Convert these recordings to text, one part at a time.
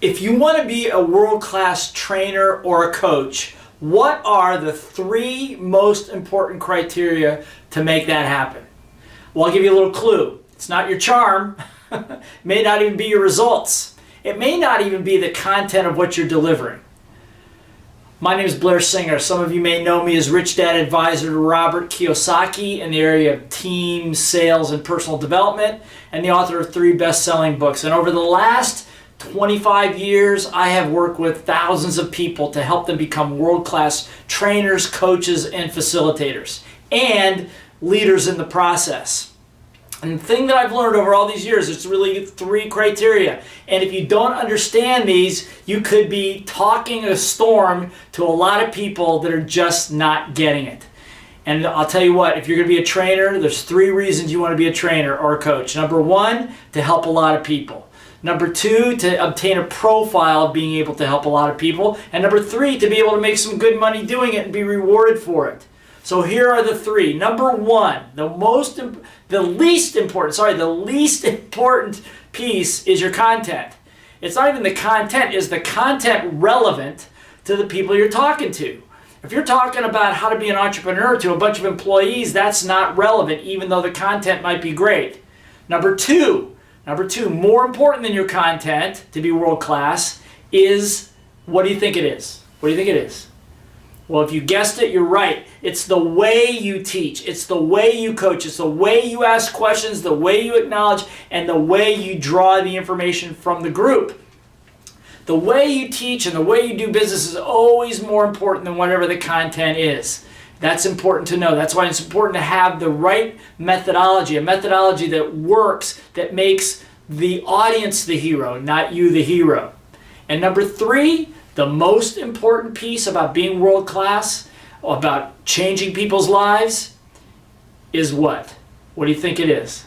If you want to be a world-class trainer or a coach, what are the 3 most important criteria to make that happen? Well, I'll give you a little clue. It's not your charm. It may not even be your results. It may not even be the content of what you're delivering. My name is Blair Singer. Some of you may know me as Rich Dad Advisor to Robert Kiyosaki in the area of team, sales, and personal development, and the author of 3 best-selling books. And over the last 25 years, I have worked with thousands of people to help them become world-class trainers, coaches, and facilitators, and leaders in the process. And the thing that I've learned over all these years, it's really 3 criteria. And if you don't understand these, you could be talking a storm to a lot of people that are just not getting it. And I'll tell you what, if you're going to be a trainer, there's 3 reasons you want to be a trainer or a coach. Number 1, to help a lot of people. Number 2, to obtain a profile of being able to help a lot of people. And number 3, to be able to make some good money doing it and be rewarded for it. So here are the 3. Number 1, the least important piece is your content. It's not even the content. Is the content relevant to the people you're talking to? If you're talking about how to be an entrepreneur to a bunch of employees, that's not relevant, even though the content might be great. Number two, more important than your content to be world class is, what do you think it is? What do you think it is? Well, if you guessed it, you're right. It's the way you teach. It's the way you coach. It's the way you ask questions, the way you acknowledge, and the way you draw the information from the group. The way you teach and the way you do business is always more important than whatever the content is. That's important to know. That's why it's important to have the right methodology, a methodology that works, that makes the audience the hero, not you the hero. And number 3, the most important piece about being world class, about changing people's lives, is what? What do you think it is?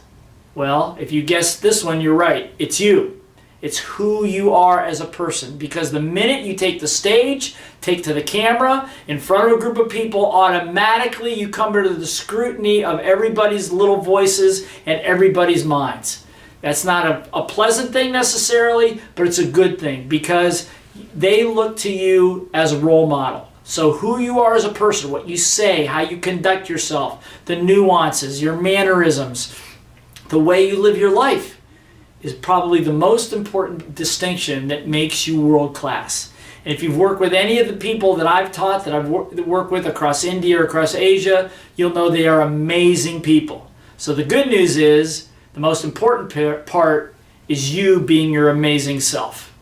Well, if you guessed this one, you're right. It's you. It's who you are as a person. Because the minute you take the stage, take to the camera, in front of a group of people, automatically you come under the scrutiny of everybody's little voices and everybody's minds. That's not a pleasant thing necessarily, but it's a good thing because they look to you as a role model. So who you are as a person, what you say, how you conduct yourself, the nuances, your mannerisms, the way you live your life is probably the most important distinction that makes you world class. And if you've worked with any of the people that I've taught, that I've worked with across India or across Asia, you'll know they are amazing people. So the good news is, the most important part is you being your amazing self.